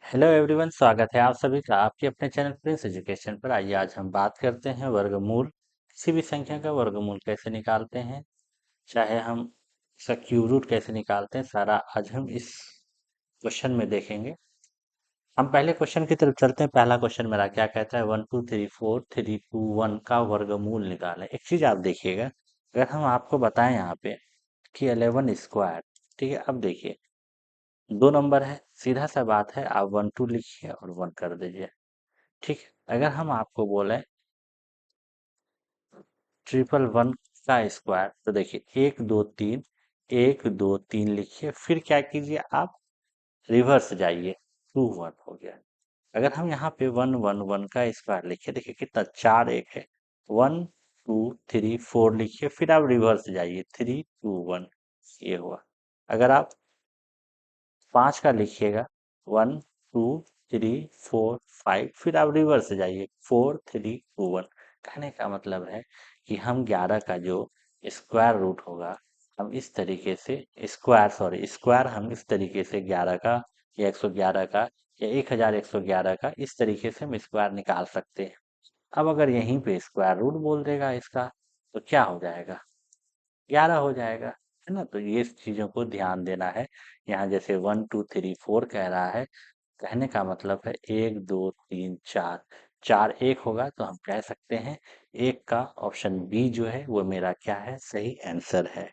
Hello everyone, स्वागत है आप सभी का आपके अपने चैनल प्रिंस एजुकेशन पर। आइए आज हम बात करते हैं वर्गमूल। किसी भी संख्या का वर्गमूल कैसे निकालते हैं, चाहे हम इसका क्यूब रूट कैसे निकालते हैं, सारा आज हम इस क्वेश्चन में देखेंगे। हम पहले क्वेश्चन की तरफ चलते हैं। पहला क्वेश्चन मेरा क्या कहता है, 1 2 3 4 3 2 1 का वर्गमूल निकालें। एक चीज आप देखिएगा, अगर हम आपको बताएं यहाँ पे कि 11 स्क्वायर, ठीक है। अब देखिए, दो नंबर है, सीधा सा बात है, आप 1 2 लिखिए और 1 कर दीजिए, ठीक है। अगर हम आपको बोले 1 1 1 का स्क्वायर, तो देखिए 1 2 3, 1 2 3 लिखिए, फिर क्या कीजिए आप, रिवर्स जाइए, 2 1 हो गया। अगर हम यहाँ पे 1 1 1 का स्क्वायर लिखिए, देखिए कितना, चार एक है, 1 2 3 4 लिखिए, फिर आप रिवर्स जाइए, 3 2 1, ये हुआ। अगर आप 5 का लिखिएगा, 1 2 3 4 5, फिर आप रिवर्स जाइए, 4 3 2 1। कहने का मतलब है कि हम 11 का जो स्क्वायर रूट होगा, हम इस तरीके से स्क्वायर हम इस तरीके से 11 का या 111 का या 1111 का, इस तरीके से हम स्क्वायर निकाल सकते हैं। अब अगर यहीं पे स्क्वायर रूट बोल देगा इसका, तो क्या हो जाएगा, 11 हो जाएगा, है ना। तो ये चीज़ों को ध्यान देना है। यहाँ जैसे 1 2 3 4 कह रहा है, कहने का मतलब है 1 2 3 4, चार एक होगा, तो हम कह सकते हैं एक का ऑप्शन बी जो है वो मेरा क्या है, सही आंसर है।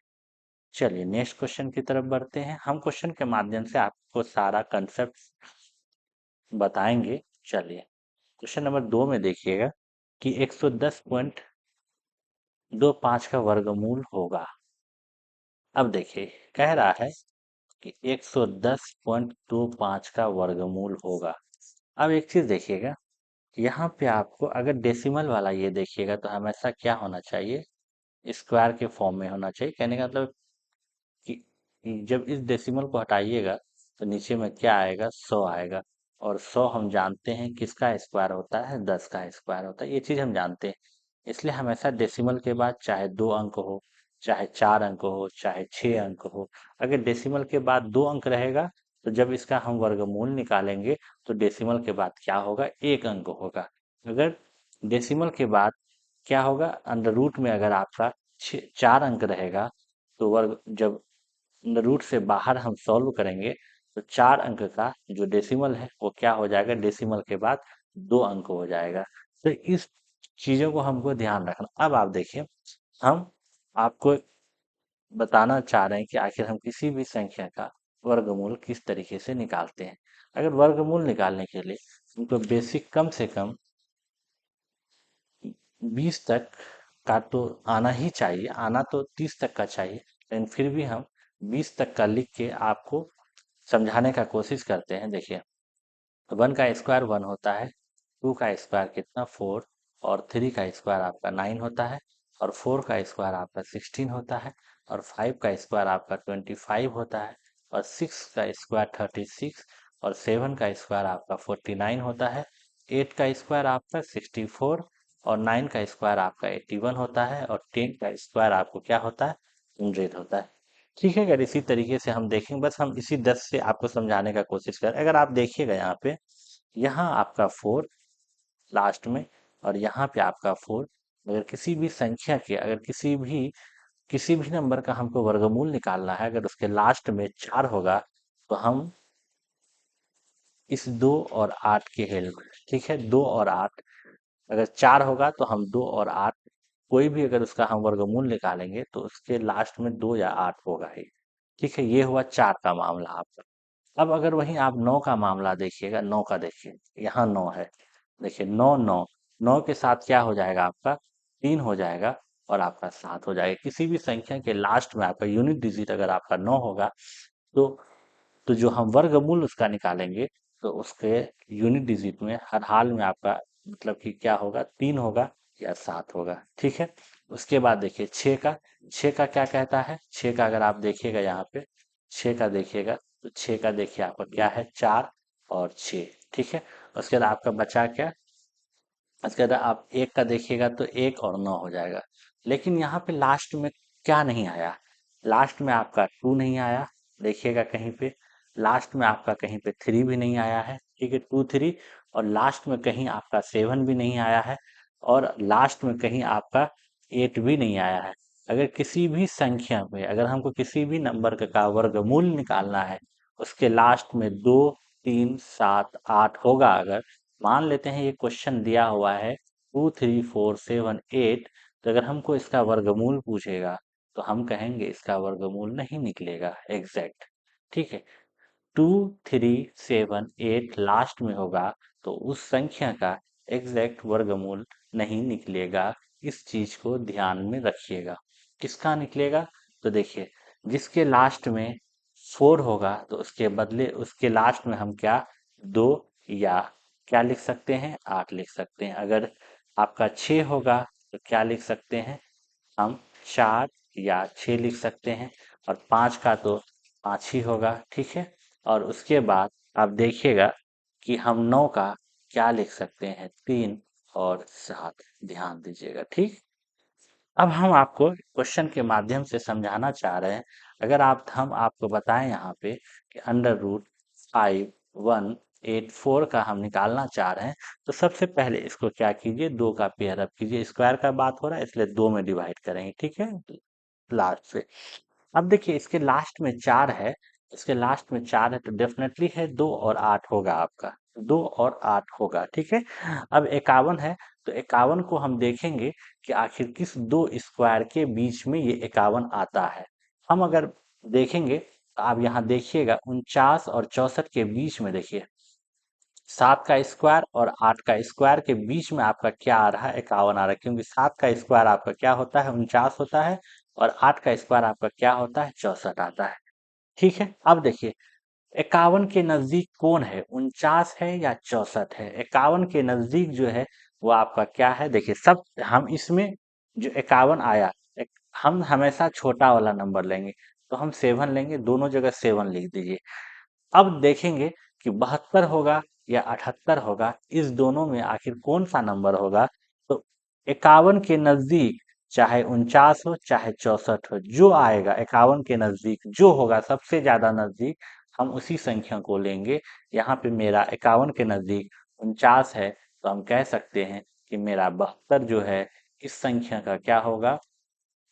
चलिए नेक्स्ट क्वेश्चन की तरफ बढ़ते हैं। हम क्वेश्चन के माध्यम से आपको सारा कंसेप्ट बताएंगे। चलिए क्वेश्चन नंबर 2 में देखिएगा कि 110.25 का वर्गमूल होगा। अब देखिए, कह रहा है कि 110.25 का वर्गमूल होगा। अब एक चीज देखिएगा, यहाँ पे आपको अगर डेसिमल वाला ये देखिएगा, तो हमेशा क्या होना चाहिए, स्क्वायर के फॉर्म में होना चाहिए। कहने का मतलब कि जब इस डेसिमल को हटाइएगा, तो नीचे में क्या आएगा, 100 आएगा। और 100 हम जानते हैं किसका स्क्वायर होता है, 10 का स्क्वायर होता है, ये चीज हम जानते हैं। इसलिए हमेशा डेसिमल के बाद चाहे 2 अंक हो, चाहे 4 अंक हो, चाहे 6 अंक हो, अगर डेसिमल के बाद 2 अंक रहेगा, तो जब इसका हम वर्गमूल निकालेंगे, तो डेसिमल के बाद क्या होगा, 1 अंक होगा। अगर डेसिमल के बाद क्या होगा, अंडर रूट में अगर आपका 4 अंक रहेगा, तो वर्ग जब रूट से बाहर हम सॉल्व करेंगे, तो 4 अंक का जो डेसिमल है वो क्या हो जाएगा, डेसिमल के बाद 2 अंक हो जाएगा। तो इस चीजों को हमको ध्यान रखना। अब आप देखिए, हम आपको बताना चाह रहे हैं कि आखिर हम किसी भी संख्या का वर्गमूल किस तरीके से निकालते हैं। अगर वर्गमूल निकालने के लिए हमको बेसिक कम से कम 20 तक का तो आना ही चाहिए, आना तो 30 तक का चाहिए, लेकिन फिर भी हम 20 तक का लिख के आपको समझाने का कोशिश करते हैं। देखिए, 1 का स्क्वायर 1 होता है, 2 का स्क्वायर कितना, 4, और 3 का स्क्वायर आपका 9 होता है, और 4 का स्क्वायर आपका 16 होता है, और 5 का स्क्वायर आपका 25 होता है, और 6 का स्क्वायर 36, और 7 का स्क्वायर आपका 49 होता है, 8 का स्क्वायर आपका 64, और 9 का स्क्वायर आपका 81 होता है, और 10 का स्क्वायर आपको क्या होता है, 100 होता है। ठीक है, अगर इसी तरीके से हम देखें, बस हम इसी 10 से आपको समझाने का कोशिश करें। अगर आप देखिएगा यहाँ पे, यहाँ आपका 4 लास्ट में, और यहाँ पे आपका 4, अगर किसी भी संख्या के, अगर किसी भी नंबर का हमको वर्गमूल निकालना है, अगर उसके लास्ट में 4 होगा, तो हम इस 2 और 8 के हेल्प, ठीक है, 2 और 8, अगर 4 होगा तो हम 2 और 8, कोई भी अगर उसका हम वर्गमूल निकालेंगे, तो उसके लास्ट में 2 या 8 होगा ही। ठीक है, ये हुआ 4 का मामला आपका। अब अगर वहीं आप 9 का मामला देखिएगा, 9 का देखिए, यहाँ 9 है, देखिए 9 9, 9 के साथ क्या हो जाएगा आपका, 3 हो जाएगा, और आपका 7 हो जाएगा। किसी भी संख्या के लास्ट में आपका यूनिट डिजिट अगर आपका 9 होगा, तो जो हम वर्गमूल उसका निकालेंगे, तो उसके यूनिट डिजिट में हर हाल में आपका मतलब कि क्या होगा, 3 होगा या 7 होगा। ठीक है, उसके बाद देखिए 6 का क्या कहता है, 6 का अगर आप देखिएगा यहाँ पे, 6 का देखिएगा, तो 6 का देखिए आपका क्या है, 4 और 6। ठीक है, उसके बाद आपका बचा क्या, उसके बाद आप 1 का देखिएगा, तो 1 और 9 हो जाएगा। लेकिन यहाँ पे लास्ट में क्या नहीं आया, लास्ट में आपका 2 नहीं आया, देखिएगा कहीं पे, लास्ट में आपका कहीं पे 3 भी नहीं आया है, ठीक है, 2 3, और लास्ट में कहीं आपका 7 भी नहीं आया है, और लास्ट में कहीं आपका 8 भी नहीं आया है। अगर किसी भी संख्या में, अगर हमको किसी भी नंबर का वर्गमूल निकालना है, उसके लास्ट में 2 3 7 8 होगा, अगर मान लेते हैं ये क्वेश्चन दिया हुआ है 2 3 4 7 8, तो अगर हमको इसका वर्गमूल पूछेगा तो हम कहेंगे इसका वर्गमूल नहीं निकलेगा एग्जैक्ट, ठीक है। 2378 लास्ट में होगा तो उस संख्या का एग्जैक्ट वर्गमूल नहीं निकलेगा। इस चीज को ध्यान में रखिएगा। किसका निकलेगा? तो देखिए, जिसके लास्ट में 4 होगा तो उसके बदले उसके लास्ट में हम क्या, 2 या क्या लिख सकते हैं, 8 लिख सकते हैं। अगर आपका 6 होगा तो क्या लिख सकते हैं हम, 4 या 6 लिख सकते हैं। और 5 का तो 5 ही होगा, ठीक है। और उसके बाद आप देखिएगा कि हम 9 का क्या लिख सकते हैं, 3 और 7, ध्यान दीजिएगा, ठीक। अब हम आपको क्वेश्चन के माध्यम से समझाना चाह रहे हैं। अगर आप हम आपको बताएं यहाँ पे कि अंडर रूट 5184 का हम निकालना चाह रहे हैं, तो सबसे पहले इसको क्या कीजिए, 2 का पेयर अप कीजिए। स्क्वायर का बात हो रहा है इसलिए 2 में डिवाइड करेंगे, ठीक है, लास्ट से। अब देखिए इसके लास्ट में 4 है, इसके लास्ट में 4 है तो डेफिनेटली है 2 और 8 होगा आपका, 2 और 8 होगा, ठीक है। अब 51 है तो 51 को हम देखेंगे कि आखिर किस दो स्क्वायर के बीच में ये 51 आता है। हम अगर देखेंगे तो आप यहाँ देखिएगा 49 और 64 के बीच में देखिए 7 का स्क्वायर और 8 का स्क्वायर के बीच में आपका क्या आ रहा है, 51 आ रहा है, क्योंकि 7 का स्क्वायर आपका क्या होता है, 49 होता है, और 8 का स्क्वायर आपका क्या होता है, 64 आता है, ठीक है। अब देखिए 51 के नजदीक कौन है, 49 है या 64 है? 51 के नजदीक जो है वो आपका क्या है, देखिए सब हम इसमें जो 51 आया, हम हमेशा छोटा वाला नंबर लेंगे, तो हम 7 लेंगे, दोनों जगह 7 लिख दीजिए। अब देखेंगे कि 72 होगा या 78 होगा, इस दोनों में आखिर कौन सा नंबर होगा। तो 51 के नजदीक चाहे 49 हो चाहे 64 हो, जो आएगा 51 के नजदीक जो होगा सबसे ज्यादा नजदीक, हम उसी संख्या को लेंगे। यहाँ पे मेरा 51 के नजदीक 49 है, तो हम कह सकते हैं कि मेरा 72 जो है इस संख्या का क्या होगा,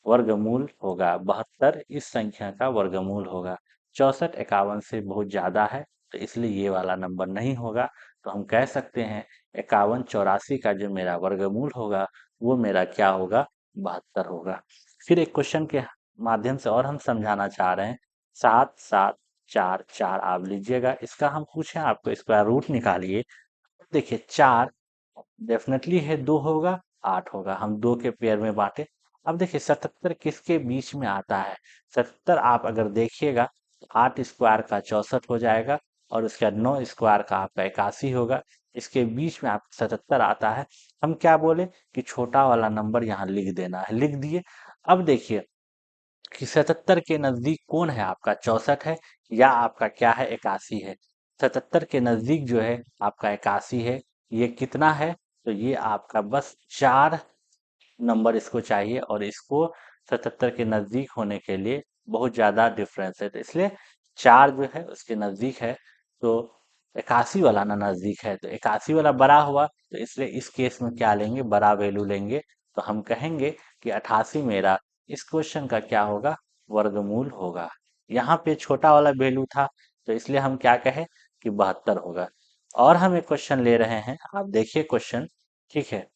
वर्गमूल होगा। 72 इस संख्या का वर्गमूल होगा। 64 51 से बहुत ज्यादा है तो इसलिए ये वाला नंबर नहीं होगा। तो हम कह सकते हैं 51 84 का जो मेरा वर्गमूल होगा वो मेरा क्या होगा, 72 होगा। फिर एक क्वेश्चन के माध्यम से और हम समझाना चाह रहे हैं, 7 7 4 4 आप लीजिएगा, इसका हम पूछे आपको स्क्वायर रूट निकालिए। देखिए 4 डेफिनेटली है, 2 होगा, 8 होगा, हम 2 के पेयर में बांटे। अब देखिए 77 किसके बीच में आता है, 77 आप अगर देखिएगा तो 8 स्क्वायर का 64 हो जाएगा, और उसके बाद 9 स्क्वायर का आपका 81 होगा। इसके बीच में आप 77 आता है। हम क्या बोले कि छोटा वाला नंबर यहाँ लिख देना है, लिख दिए। अब देखिए कि 77 के नजदीक कौन है आपका, 64 है या आपका क्या है, 81 है। 77 के नजदीक जो है आपका 81 है। ये कितना है, तो ये आपका बस 4 नंबर इसको चाहिए, और इसको 77 के नजदीक होने के लिए बहुत ज्यादा डिफरेंस है, तो इसलिए 4 जो है उसके नजदीक है। तो 81 वाला ना नजदीक है, तो 81 वाला बड़ा हुआ, तो इसलिए इस केस में क्या लेंगे, बड़ा वैल्यू लेंगे। तो हम कहेंगे कि 88 मेरा इस क्वेश्चन का क्या होगा, वर्गमूल होगा। यहाँ पे छोटा वाला वैल्यू था तो इसलिए हम क्या कहे कि 72 होगा। और हम एक क्वेश्चन ले रहे हैं, आप देखिए क्वेश्चन, ठीक है।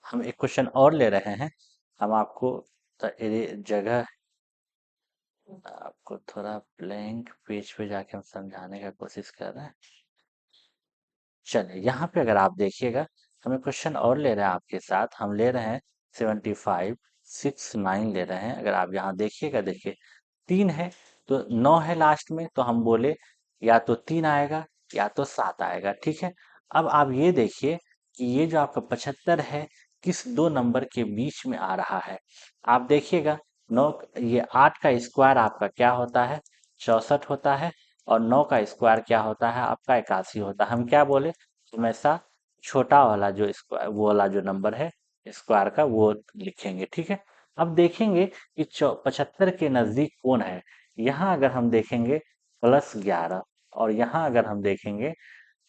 हम एक क्वेश्चन और ले रहे हैं। हम आपको जगह, आपको थोड़ा ब्लैंक पेज पे जाके हम समझाने का कोशिश कर रहे हैं। चलिए यहाँ पे अगर आप देखिएगा, हमें क्वेश्चन और ले रहे हैं आपके साथ, हम ले रहे हैं 7569 ले रहे हैं। अगर आप यहाँ देखिएगा, देखिए 3 है तो 9 है लास्ट में, तो हम बोले या तो 3 आएगा या तो 7 आएगा, ठीक है। अब आप ये देखिए कि ये जो आपका 75 है किस दो नंबर के बीच में आ रहा है। आप देखिएगा 9, ये 8 का स्क्वायर आपका क्या होता है, 64 होता है, और 9 का स्क्वायर क्या होता है आपका, 81 होता है। हम क्या बोले, हमेशा छोटा वाला जो स्क्वायर, वो वाला जो नंबर है स्क्वायर का, वो लिखेंगे, ठीक है। अब देखेंगे कि 75 के नजदीक कौन है। यहाँ अगर हम देखेंगे +11। और यहाँ अगर हम देखेंगे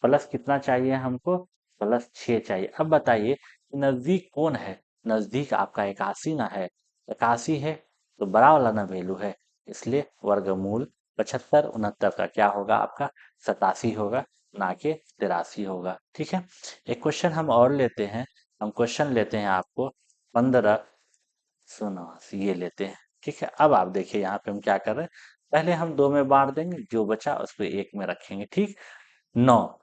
प्लस कितना चाहिए हमको, +6 चाहिए। अब बताइए नज़दीक कौन है, नज़दीक आपका 81 ना है, 81 है तो बड़ा वाला ना वैल्यू है, इसलिए वर्गमूल 75 69 का क्या होगा आपका 87 होगा, ना कि 83 होगा। ठीक है, एक क्वेश्चन हम और लेते हैं, हम क्वेश्चन लेते हैं आपको 15 89 ये लेते हैं। ठीक है, अब आप देखिए यहाँ पे हम क्या कर रहे हैं, पहले हम 2 में बांट देंगे, जो बचा उसको 1 में रखेंगे। ठीक, 9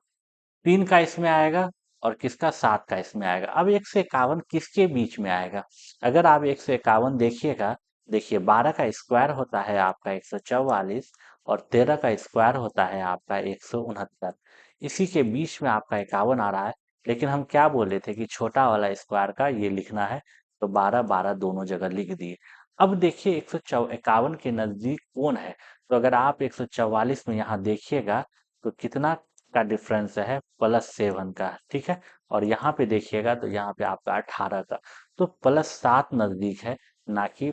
3 का इसमें आएगा और किसका 7 का इसमें आएगा। अब 151 किसके बीच में आएगा, अगर आप 151 देखिएगा, देखिए 12 का स्क्वायर होता है आपका 144 और 13 का स्क्वायर होता है आपका 169, इसी के बीच में आपका 51 आ रहा है। लेकिन हम क्या बोले थे कि छोटा वाला स्क्वायर का ये लिखना है, तो 12 12 दोनों जगह लिख दिए। अब देखिए 151 के नजदीक कौन है, तो अगर आप 144 में यहाँ देखिएगा तो कितना का डिफरेंस है, +7 का। ठीक है, और यहाँ पे देखिएगा तो यहाँ पे आपका 18 का, तो +7 नजदीक है, ना कि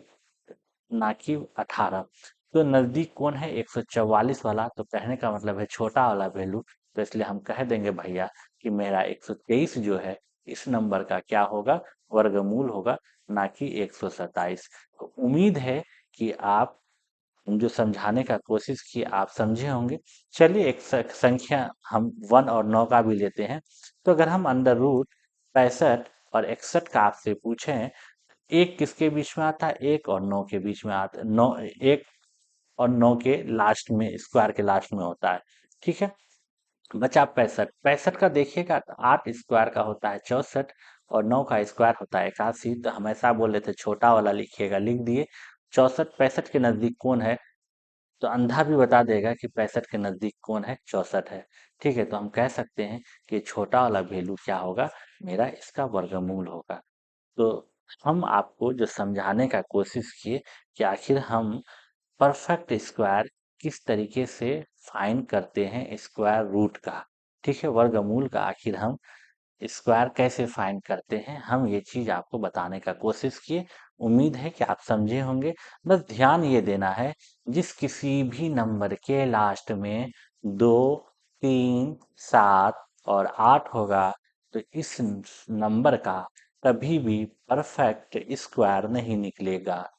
18। तो नजदीक कौन है, 144 वाला, तो कहने का मतलब है छोटा वाला वैल्यू। तो इसलिए हम कह देंगे भैया कि मेरा 123 जो है इस नंबर का क्या होगा, वर्गमूल होगा, ना कि 127। तो उम्मीद है कि आप जो समझाने का कोशिश की आप समझे होंगे। चलिए एक संख्या हम 1 और 9 का भी लेते हैं। तो अगर हम अंडर रूट 65 और 61 का आपसे पूछें, एक किसके बीच में आता है, 1 और 9 के बीच में आता है, 9 1 और 9 के लास्ट में, स्क्वायर के लास्ट में होता है। ठीक है, बचा 65, 65 का देखिएगा तो 8 स्क्वायर का होता है 64 और 9 का स्क्वायर होता है 81। तो हम ऐसा बोले थे छोटा वाला लिखिएगा, लिख दिए। 64 65 के नजदीक कौन है, तो अंधा भी बता देगा कि 65 के नजदीक कौन है, 64 है। ठीक है, तो हम कह सकते हैं कि छोटा वाला वैल्यू क्या होगा, मेरा इसका वर्गमूल होगा। तो हम आपको जो समझाने का कोशिश किए कि आखिर हम परफेक्ट स्क्वायर किस तरीके से फाइंड करते हैं, स्क्वायर रूट का, ठीक है, वर्गमूल का आखिर हम स्क्वायर कैसे फाइंड करते हैं, हम ये चीज आपको बताने का कोशिश किए। उम्मीद है कि आप समझे होंगे। बस ध्यान ये देना है, जिस किसी भी नंबर के लास्ट में 2 3 7 और 8 होगा, तो इस नंबर का कभी भी परफेक्ट स्क्वायर नहीं निकलेगा।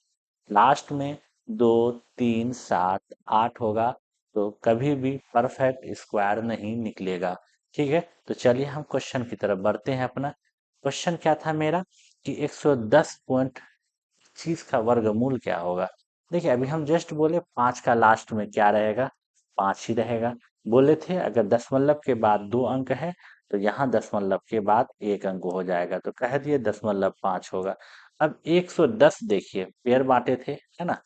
लास्ट में 2 3 7 8 होगा, तो कभी भी परफेक्ट स्क्वायर नहीं निकलेगा। ठीक है, तो चलिए हम क्वेश्चन की तरफ बढ़ते हैं। अपना क्वेश्चन क्या था मेरा, कि 110.25 का वर्गमूल क्या होगा। देखिए अभी हम जस्ट बोले 5 का लास्ट में क्या रहेगा, 5 ही रहेगा। बोले थे अगर दशमलव के बाद 2 अंक है, तो यहाँ दशमलव के बाद 1 अंक हो जाएगा, तो कह दिए 0.5 होगा। अब 110 देखिए पेयर बांटे थे, है ना,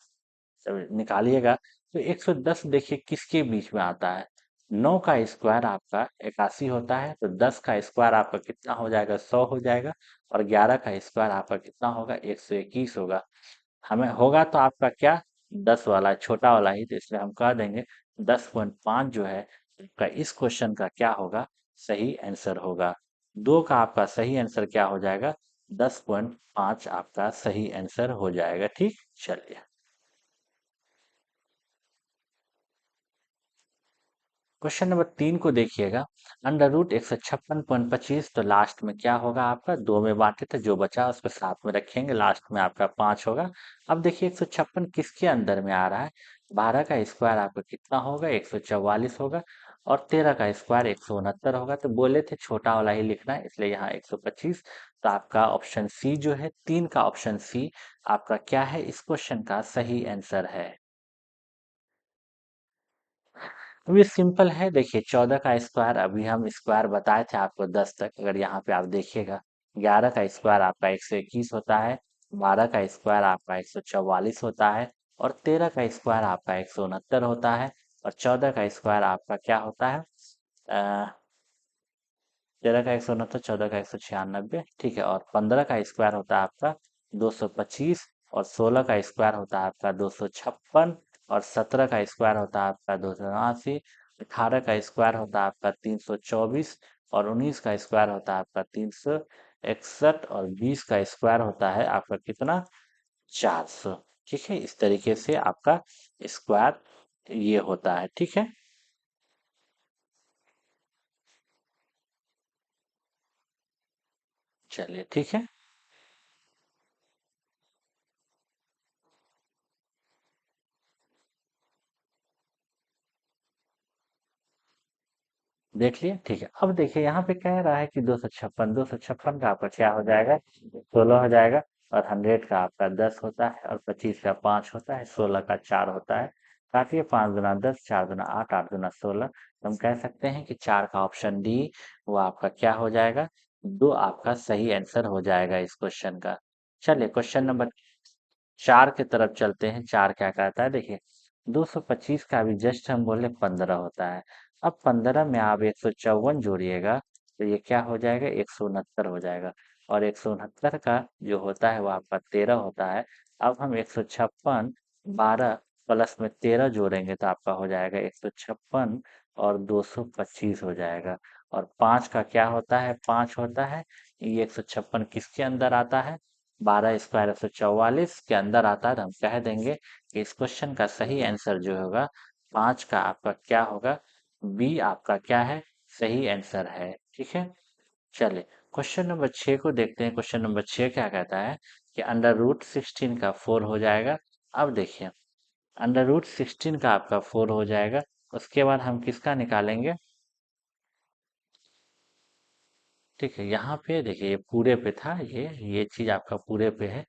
जब निकालिएगा तो 110 देखिए किसके बीच में आता है, 9 का स्क्वायर आपका 81 होता है, तो 10 का स्क्वायर आपका कितना हो जाएगा, 100 हो जाएगा, और 11 का स्क्वायर आपका कितना होगा, 121 होगा। हमें होगा तो आपका क्या, 10 वाला छोटा वाला ही, तो इसलिए हम कह देंगे 10.5 जो है आपका इस क्वेश्चन का क्या होगा, सही आंसर होगा। 2 का आपका सही आंसर क्या हो जाएगा, 10.5 आपका सही आंसर हो जाएगा। ठीक, चलिए क्वेश्चन नंबर 3 को देखिएगा, अंडर रूट 156.25, तो लास्ट में क्या होगा आपका, 2 में बांटे थे, जो बचा उसको साथ में रखेंगे, लास्ट में आपका 5 होगा। अब देखिए 156 किसके अंदर में आ रहा है, 12 का स्क्वायर आपका कितना होगा, 144 होगा, और 13 का स्क्वायर 169 होगा। तो बोले थे छोटा वाला ही लिखना है, इसलिए यहाँ 125। तो आपका ऑप्शन सी जो है, 3 का ऑप्शन सी आपका क्या है, इस क्वेश्चन का सही आंसर है। अब ये सिंपल है, देखिए 14 का स्क्वायर, अभी हम स्क्वायर बताए थे आपको 10 तक, अगर यहाँ पे आप देखिएगा 11 का स्क्वायर आपका 121 होता है, 12 का स्क्वायर आपका 144 होता है, और 13 का स्क्वायर आपका 169 होता है, और 14 का स्क्वायर आपका क्या होता है, 13 का 169, 14 का 196, ठीक है, और 15 का स्क्वायर होता है आपका 225, और 16 का स्क्वायर होता है आपका 256, और 17 का स्क्वायर होता है आपका 279, 18 का स्क्वायर होता है आपका 324, और 19 का स्क्वायर होता है आपका 361, और 20 का स्क्वायर होता है आपका कितना, 400। ठीक है, इस तरीके से आपका स्क्वायर ये होता है, ठीक है। चलिए ठीक है। देख लिए, ठीक है। अब देखिए यहाँ पे कह रहा है कि 256 का आपका क्या हो जाएगा, 16 हो जाएगा। और 100 का आपका 10 होता है, और 25 का 5 होता है, 16 का 4 होता है। काटिए, 5 गुना 10, 4 गुना 8, 8 गुना 16। तो हम कह सकते हैं कि 4 का ऑप्शन डी वो आपका क्या हो जाएगा, दो आपका सही आंसर हो जाएगा इस क्वेश्चन का। चलिए क्वेश्चन नंबर 4 की तरफ चलते हैं। 4 क्या कहता है, देखिए 225 का भी जस्ट हम बोले 15 होता है। अब 15 में आप 154 जोड़िएगा तो ये क्या हो जाएगा, 169 हो जाएगा। और 169 का जो होता है वो आपका 13 होता है। अब हम 156 12 प्लस में 13 जोड़ेंगे तो आपका हो जाएगा 156 और 225 हो जाएगा। और 5 का क्या होता है, 5 होता है। ये 156 किसके अंदर आता है, 12 स्क्वायर 144 के अंदर आता है। तो हम कह देंगे कि इस क्वेश्चन का सही आंसर जो होगा 5 का आपका क्या होगा, बी आपका क्या है, सही आंसर है, ठीक है। चलिए क्वेश्चन नंबर 6 को देखते हैं। क्वेश्चन नंबर 6 क्या कहता है कि अंडर रूट 16 का 4 हो जाएगा। अब देखिए अंडर रूट 16 का आपका 4 हो जाएगा। उसके बाद हम किसका निकालेंगे, ठीक है। यहाँ पे देखिए ये पूरे पे था, ये चीज आपका पूरे पे है,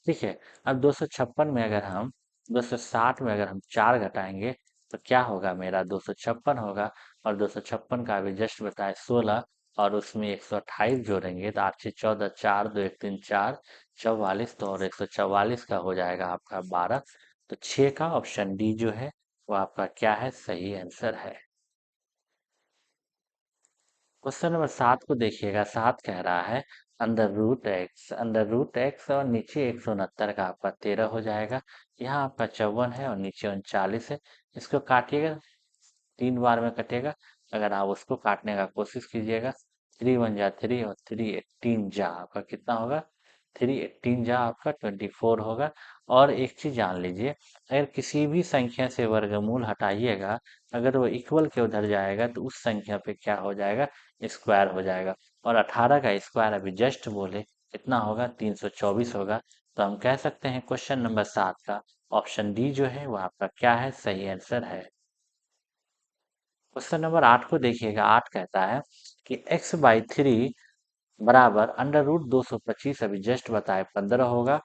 ठीक है। अब 256 में अगर हम 260 में अगर हम 4 घटाएंगे तो क्या होगा, मेरा 256 होगा। और 256 का भी जस्ट बताए 16, और उसमें 128 जोड़ेंगे तो 8 6 14, 4 2 1 3 4, 44। तो और 144 का हो जाएगा आपका 12। तो 6 का ऑप्शन डी जो है वो आपका क्या है, सही आंसर है। क्वेश्चन नंबर 7 को देखिएगा। 7 कह रहा है अंडर रूट एक्स और नीचे 169 का आपका 13 हो जाएगा। यहाँ आपका 54 है और नीचे 39 है। इसको काटिएगा, 3 बार में कटेगा। अगर आप उसको काटने का कोशिश कीजिएगा, 3 1 जा 3 और 3 18 जा आपका कितना होगा, 3 18 जा आपका 24 होगा। और एक चीज जान लीजिए, अगर किसी भी संख्या से वर्गमूल हटाइएगा, अगर वो इक्वल के उधर जाएगा तो उस संख्या पे क्या हो जाएगा, स्क्वायर हो जाएगा। और 18 का स्क्वायर अभी जस्ट बोले कितना होगा, 324 होगा। तो हम कह सकते हैं क्वेश्चन नंबर 7 का ऑप्शन डी जो है वो आपका क्या है, सही आंसर है। क्वेश्चन नंबर 8 को देखिएगा। 8 कहता है कि x/3 बराबर अंडर रूट 225, अभी जस्ट बताए 15 होगा।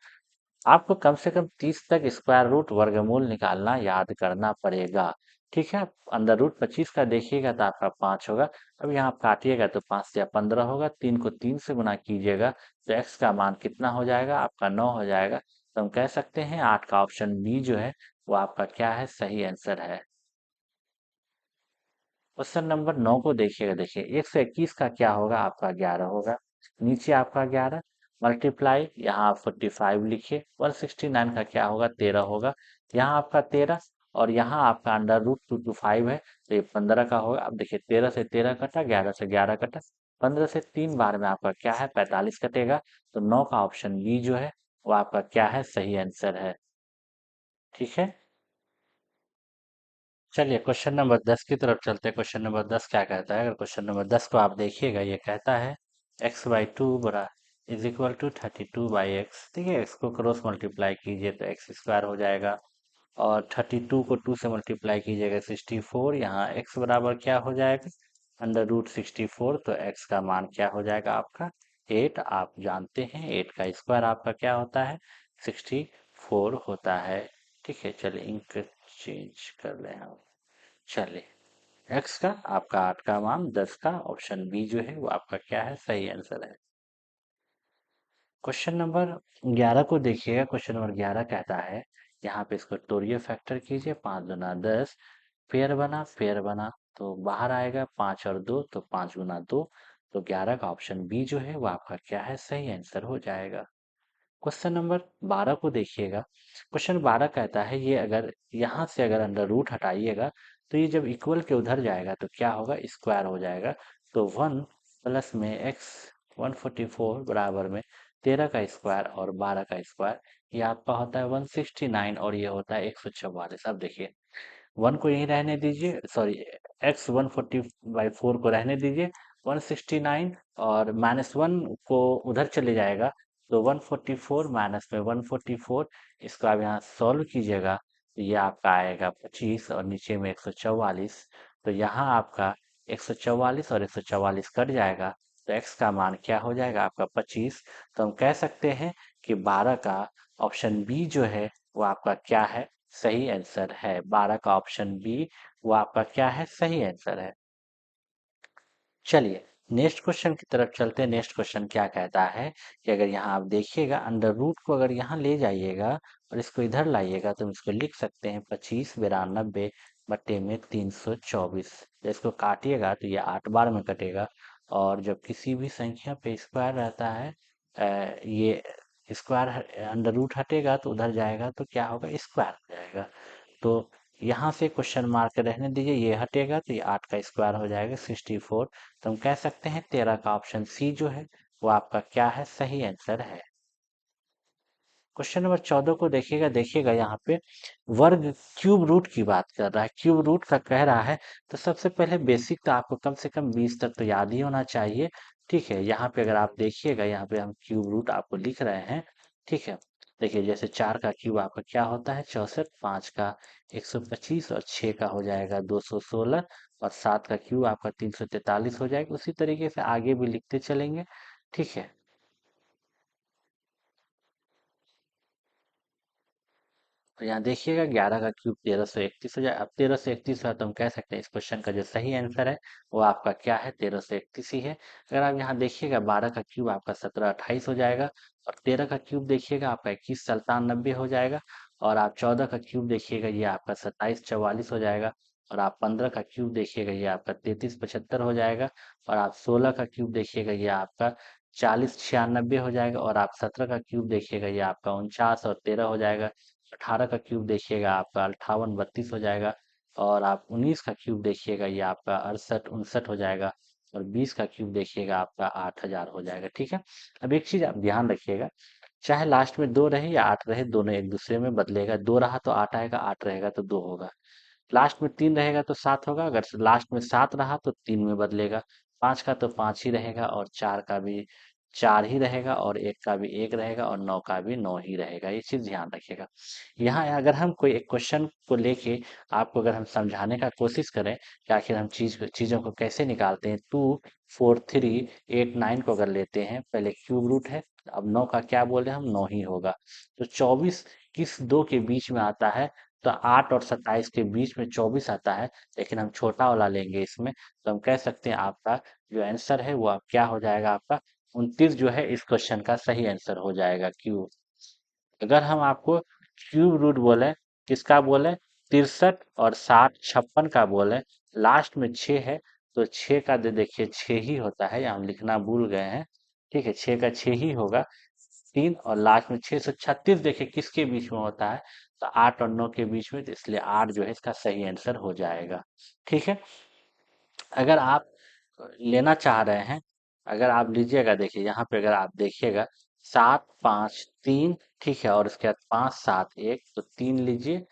आपको कम से कम 30 तक स्क्वायर रूट वर्गमूल निकालना याद करना पड़ेगा, ठीक है। अंडर रूट 25 का देखिएगा तो आपका 5 होगा। अब यहाँ आप काटिएगा तो 5 से 15 होगा, 3 को 3 से गुना कीजिएगा तो x का मान कितना हो जाएगा, आपका 9 हो जाएगा। तो हम कह सकते हैं 8 का ऑप्शन बी जो है वो आपका क्या है, सही आंसर है। क्वेश्चन नंबर 9 को देखिएगा। देखिए 121 का क्या होगा, आपका 11 होगा। नीचे आपका 11 मल्टीप्लाई, यहाँ आप 45 लिखिए। 169 का क्या होगा, 13 होगा। यहाँ आपका 13, और यहाँ आपका अंडर रूट 225 है तो ये 15 का होगा। अब देखिए 13 से 13 कटा, 11 से 11 कटा, 15 से 3 बार में आपका क्या है, 45 कटेगा। तो 9 का ऑप्शन बी जो है वो आपका क्या है, सही आंसर है, ठीक है। चलिए क्वेश्चन नंबर 10 की तरफ चलते हैं। क्वेश्चन नंबर 10 क्या कहता है, अगर क्वेश्चन नंबर 10 को आप देखिएगा, ये कहता है x/2 बड़ा इज इक्वल टू 32/x। ठीक है, इसको क्रॉस मल्टीप्लाई कीजिए तो एक्स स्क्वायर हो जाएगा। और 32 को 2 से मल्टीप्लाई कीजिएगा 64। यहाँ x बराबर क्या हो जाएगा, अंडर रूट 64। तो x का मान क्या हो जाएगा आपका 8। आप जानते हैं 8 का स्क्वायर आपका क्या होता है, 64 होता है, ठीक है। चलिए इंक चेंज कर लें हम। चलिए एक्स का आपका 8 का मान 10 का ऑप्शन बी जो है वो आपका क्या है, सही आंसर है। क्वेश्चन नंबर 11 को देखिएगा। क्वेश्चन नंबर 11 कहता है, यहाँ पे इसको तोड़िए, फैक्टर कीजिए। 5 दूना 10, पेयर बना तो बाहर आएगा 5 और 2, तो 5 गुना 2। तो 11 का ऑप्शन बी जो है वो आपका क्या है, सही आंसर हो जाएगा। क्वेश्चन नंबर 12 को देखिएगा। क्वेश्चन 12 कहता है, ये अगर यहाँ से अगर अंडर रूट हटाइएगा तो ये जब इक्वल के उधर जाएगा तो क्या होगा, स्क्वायर हो जाएगा। तो 1 प्लस में एक्स 144 बराबर में 13 का स्क्वायर और 12 का स्क्वायर, ये आपका होता है 169, और ये होता है 144। अब देखिए वन को यहीं रहने दीजिए, सॉरी, एक्स 140/4 को रहने दीजिए, 169, और -1 को उधर चले जाएगा, तो 144 माइनस में 144, इसको आप यहाँ सॉल्व कीजिएगा, तो ये आपका आएगा 25, और नीचे में 144। तो यहाँ आपका 144 और 144 कट जाएगा, तो x का मान क्या हो जाएगा आपका 25। तो हम कह सकते हैं कि 12 का ऑप्शन बी जो है वो आपका क्या है, सही आंसर है। 12 का ऑप्शन बी वो आपका क्या है, सही आंसर है। चलिए नेक्स्ट क्वेश्चन की तरफ चलते हैं। नेक्स्ट क्वेश्चन क्या कहता है कि अगर यहाँ आप देखिएगा, अंडर रूट को अगर यहाँ ले जाइएगा और इसको इधर लाइएगा, तो हम इसको लिख सकते हैं 25 92 बट्टे में 324। जब इसको काटिएगा तो ये 8 बार में कटेगा, और जब किसी भी संख्या पे स्क्वायर रहता है, ये स्क्वायर अंडर रूट हटेगा तो उधर जाएगा तो क्या होगा, स्क्वायर हो जाएगा। तो यहाँ से क्वेश्चन मार्क रहने दीजिए, ये हटेगा तो ये 8 का स्क्वायर हो जाएगा 64। तो हम कह सकते हैं 13 का ऑप्शन सी जो है वो आपका क्या है, सही आंसर है। क्वेश्चन नंबर 14 को देखिएगा, देखिएगा यहाँ पे वर्ग क्यूब रूट की बात कर रहा है, क्यूब रूट का कह रहा है। तो सबसे पहले बेसिक तो आपको कम से कम 20 तक तो याद ही होना चाहिए। ठीक है, यहाँ पे अगर आप देखिएगा, यहाँ पे हम क्यूब रूट आपको लिख रहे हैं। ठीक है, देखिए जैसे 4 का क्यूब आपका क्या होता है 64, 5 का 125, और 6 का हो जाएगा 216, और 7 का क्यूब आपका 343 हो जाएगा। उसी तरीके से आगे भी लिखते चलेंगे। ठीक है, तो यहाँ देखिएगा 11 का क्यूब 1331 हो जाए। अब 1331 है तो हम कह सकते हैं इस क्वेश्चन का जो सही आंसर है वो आपका क्या है, 1331 ही है। अगर आप यहाँ देखिएगा 12 का क्यूब आपका 1728 हो जाएगा, और 13 का क्यूब देखिएगा आपका 21 97 हो जाएगा, और आप 14 का क्यूब देखिएगा ये आपका 2744 हो जाएगा, और आप 15 का क्यूब देखिएगा ये आपका 3375 हो जाएगा, और आप 16 का क्यूब देखिएगा ये आपका 4096 हो जाएगा, और आप 17 का क्यूब देखिएगा ये आपका 49 और 13 हो जाएगा। 18 का क्यूब देखिएगा आपका 58 32 हो जाएगा, और आप 19 का क्यूब देखिएगा ये आपका 68 69 हो जाएगा, और 20 का क्यूब देखिएगा आपका 8000 हो जाएगा। ठीक है, अब एक चीज आप ध्यान रखिएगा, चाहे लास्ट में 2 रहे या 8 रहे, दोनों एक दूसरे में बदलेगा। 2 रहा तो 8 आएगा, 8 रहेगा तो 2 होगा। लास्ट में 3 रहेगा तो 7 होगा, अगर लास्ट में 7 रहा तो 3 में बदलेगा। 5 का तो 5 ही रहेगा, और 4 का भी 4 ही रहेगा, और 1 का भी 1 रहेगा, और 9 का भी 9 ही रहेगा। ये चीज ध्यान रखिएगा। यहाँ अगर हम कोई एक क्वेश्चन को लेके आपको अगर हम समझाने का कोशिश करें कि आखिर हम चीजों को कैसे निकालते हैं, 2 4 3 8 9 को अगर लेते हैं, पहले क्यूब रूट है, अब 9 का क्या बोल रहे हैं हम, 9 ही होगा। तो 24 किस दो के बीच में आता है, तो 8 और 27 के बीच में 24 आता है, लेकिन हम छोटा वाला लेंगे इसमें, तो हम कह सकते हैं आपका जो आंसर है वो आप क्या हो जाएगा, आपका 29 जो है इस क्वेश्चन का सही आंसर हो जाएगा। क्यूब, अगर हम आपको क्यूब रूट बोले, किसका बोले, 63 और 60 56 का बोले, लास्ट में 6 है, तो 6 का देखिए 6 ही होता है, यहाँ हम लिखना भूल गए हैं। ठीक है, 6 का 6 ही होगा। 3 और लास्ट में 636 देखिए किसके बीच में होता है, तो 8 और 9 के बीच में, तो इसलिए 8 जो है इसका सही आंसर हो जाएगा। ठीक है, अगर आप लेना चाह रहे हैं, अगर आप लीजिएगा, देखिए यहाँ पे अगर आप देखिएगा 7 5 3, ठीक है, और उसके बाद 5 7 1, तो 3 लीजिए।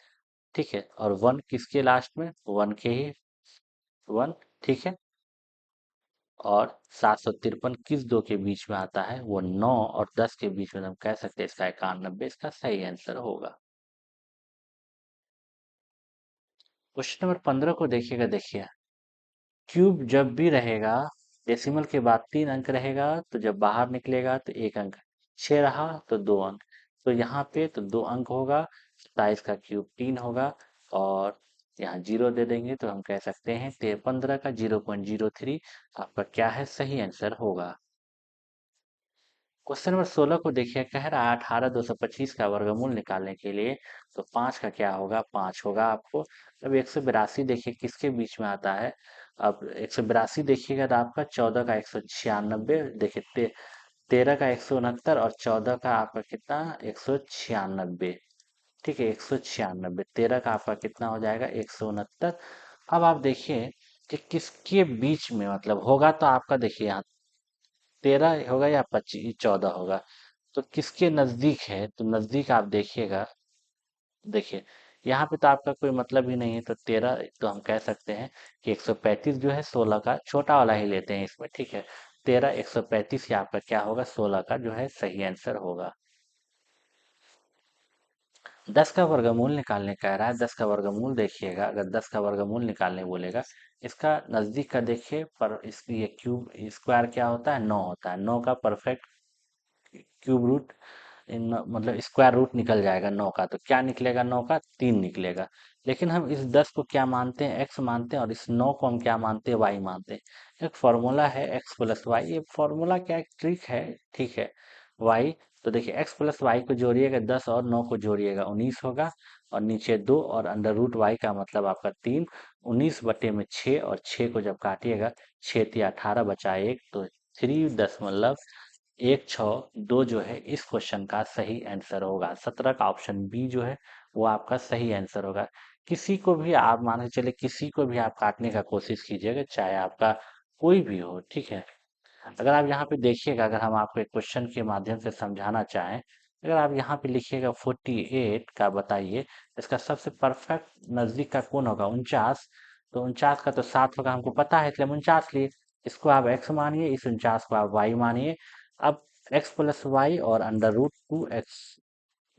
ठीक है, और 1 किसके लास्ट में, 1 के ही 1। ठीक है, और 753 किस दो के बीच में आता है, वो 9 और 10 के बीच में, हम कह सकते हैं इसका 91 इसका सही आंसर होगा। क्वेश्चन नंबर 15 को देखिएगा, देखिए क्यूब जब भी रहेगा, डेसिमल के बाद 3 अंक रहेगा, तो जब बाहर निकलेगा तो 1 अंक, 6 रहा तो 2 अंक, तो यहाँ पे तो 2 अंक होगा, 27 का क्यूब 3 होगा, और यहाँ 0 दे देंगे, तो हम कह सकते हैं 15 का 0.03 आपका क्या है, सही आंसर होगा। क्वेश्चन नंबर 16 को देखिए, कह रहा है 18 225 का वर्गमूल निकालने के लिए, तो 5 का क्या होगा, 5 होगा आपको। अब 182 देखिए किसके बीच में आता है, अब 182 देखिएगा तो आपका 14 का 196, देखिए 13 का 169, और 14 का आपका कितना, 196। ठीक है, 196, 13 का आपका कितना हो जाएगा, 169। अब आप देखिए कि किसके बीच में मतलब होगा, तो आपका देखिए यहाँ 13 होगा या 25 14 होगा, तो किसके नजदीक है, तो नजदीक आप देखिएगा, देखिए यहाँ पे तो आपका कोई मतलब ही नहीं है, तो 13 तो हम कह सकते हैं कि 135 जो है 16 का छोटा वाला ही लेते हैं इसमें, ठीक है। 13 135 ही आपका क्या होगा, 16 का जो है सही आंसर होगा। 10 का वर्गमूल निकालने कह रहा है। 10 का वर्गमूल देखिएगा, अगर 10 का वर्गमूल निकालने बोलेगा, इसका नज़दीक का देखिए, पर इसकी ये क्यूब स्क्वायर क्या होता है, 9 होता है। 9 का परफेक्ट क्यूब रूट मतलब स्क्वायर रूट निकल जाएगा 9 का, तो क्या निकलेगा, 9 का 3 निकलेगा। लेकिन हम इस 10 को क्या मानते हैं, x मानते हैं, और इस 9 को हम क्या मानते हैं, y मानते हैं। एक फॉर्मूला है x प्लस वाई, ये फॉर्मूला क्या एक ट्रिक है, ठीक है। y, तो देखिए x प्लस वाई को जोड़िएगा, 10 और 9 को जोड़िएगा 19 होगा, और नीचे 2 और अंडर रूट वाई का मतलब आपका 3। 19/6, और 6 को जब काटिएगा, 6×3 = 18 बचा 1, तो 3.16 जो है इस क्वेश्चन का सही आंसर होगा। 17 का ऑप्शन बी जो है वो आपका सही आंसर होगा। किसी को भी आप मान के चले, किसी को भी आप काटने का कोशिश कीजिएगा, चाहे आपका कोई भी हो, ठीक है। अगर आप यहाँ पे देखिएगा, अगर हम आपको एक क्वेश्चन के माध्यम से समझाना चाहें, अगर आप यहाँ पे लिखिएगा 48 का बताइए, इसका सबसे परफेक्ट नज़दीक का कौन होगा, 49। तो 49 का तो 7 होगा, हमको पता है, इसलिए हम 49 लिए। इसको आप x मानिए, इस 49 को आप y मानिए। अब x प्लस वाई और अंडर रूट 2x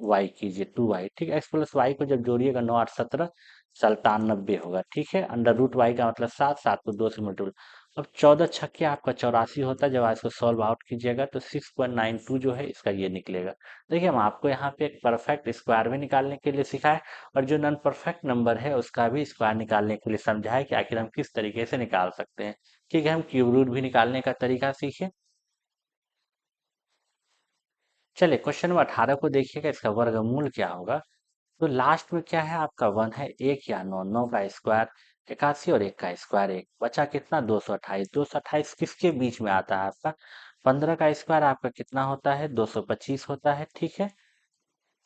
वाई कीजिए, 2y, ठीक है। एक्स प्लस वाई को जब जोड़िएगा, 9×8 = 17, 97 होगा, ठीक है। अंडर रूट वाई का मतलब 7, 7 को 2 से मल्टीपल। अब 14×6 आपका 84 होता है, जब आप इसको सॉल्व आउट कीजिएगा तो 6.92 जो है इसका ये निकलेगा। देखिए, हम आपको यहाँ पे एक परफेक्ट स्क्वायर भी निकालने के लिए सिखाए, और जो नॉन परफेक्ट नंबर है उसका भी स्क्वायर निकालने के लिए समझाए कि आखिर हम किस तरीके से निकाल सकते हैं, ठीक है। हम क्यूब रूट भी निकालने का तरीका सीखे। चलिए, क्वेश्चन नंबर 18 को देखिएगा, इसका वर्गमूल क्या होगा। तो लास्ट में क्या है आपका, 1 है, 1 या 9, 9 का स्क्वायर 81, और 1 का स्क्वायर 1, बचा कितना, 228। 228 किसके बीच में आता है आपका, 15 का स्क्वायर आपका कितना होता है, 225 होता है, ठीक है।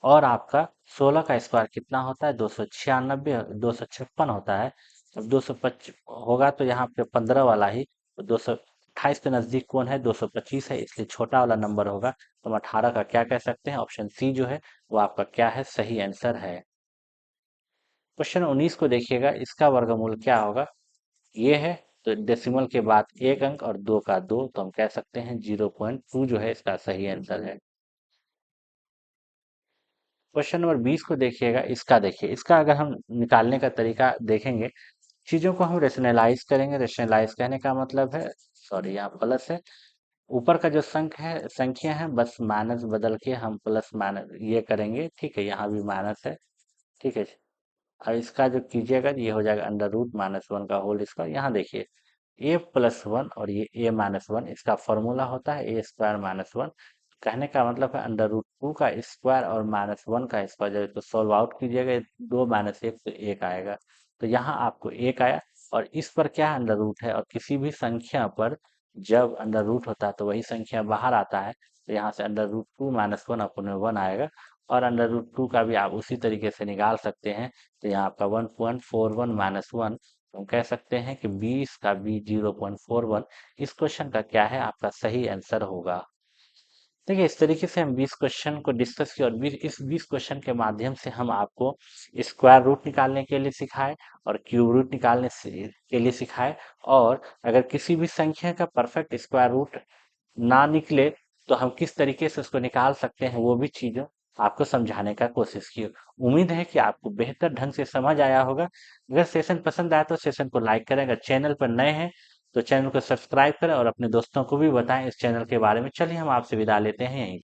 और आपका 16 का स्क्वायर कितना होता है, 296, 256 होता है। अब 225 होगा तो यहाँ पे 15 वाला ही, तो 228 के नज़दीक कौन है, 225 है, इसलिए छोटा वाला नंबर होगा। तो हम 18 का क्या कह सकते हैं, ऑप्शन सी जो है वो आपका क्या है, सही आंसर है। क्वेश्चन 19 को देखिएगा, इसका वर्गमूल क्या होगा, ये है। तो डेसिमल के बाद एक अंक और 2 का 2, तो हम कह सकते हैं 0.2 जो है इसका सही आंसर है। क्वेश्चन नंबर 20 को देखिएगा, इसका देखिए, इसका अगर हम निकालने का तरीका देखेंगे, चीज़ों को हम रेशनलाइज करेंगे। रेशनलाइज कहने का मतलब है, सॉरी यहाँ प्लस है, ऊपर का जो संख्या है, बस माइनस बदल के हम प्लस माइनस ये करेंगे, ठीक है। यहाँ भी माइनस है, ठीक है। और इसका जो कीजिएगा, ये हो जाएगा अंडर रूट -1 का होल स्क्वायर। यहाँ देखिए, a+1 और ये a-1, इसका फॉर्मूला होता है a² - 1। कहने का मतलब है अंडर रूट 2 का स्क्वायर और -1 का स्क्वायर, जब इसको सॉल्व आउट कीजिएगा, 2 - 1 तो 1 आएगा। तो यहाँ आपको 1 आया, और इस पर क्या अंडर रूट है, और किसी भी संख्या पर जब अंडर रूट होता है तो वही संख्या बाहर आता है, तो यहाँ से अंडर रूट 2 - 1/1 आएगा। और अंडर रूट 2 का भी आप उसी तरीके से निकाल सकते हैं। तो यहाँ आपका 1.41 - 1, हम कह सकते हैं कि 20 का बी 0.41 इस क्वेश्चन का क्या है, आपका सही आंसर होगा। देखिए, इस तरीके से हम 20 क्वेश्चन को डिस्कस किया, और 20 क्वेश्चन के माध्यम से हम आपको स्क्वायर रूट निकालने के लिए सिखाए, और क्यूब रूट निकालने के लिए सिखाए। और अगर किसी भी संख्या का परफेक्ट स्क्वायर रूट ना निकले, तो हम किस तरीके से उसको निकाल सकते हैं, वो भी चीज़ें आपको समझाने का कोशिश की। उम्मीद है कि आपको बेहतर ढंग से समझ आया होगा। अगर सेशन पसंद आया तो सेशन को लाइक करें, अगर चैनल पर नए हैं तो चैनल को सब्सक्राइब करें, और अपने दोस्तों को भी बताएं इस चैनल के बारे में। चलिए, हम आपसे विदा लेते हैं यहीं।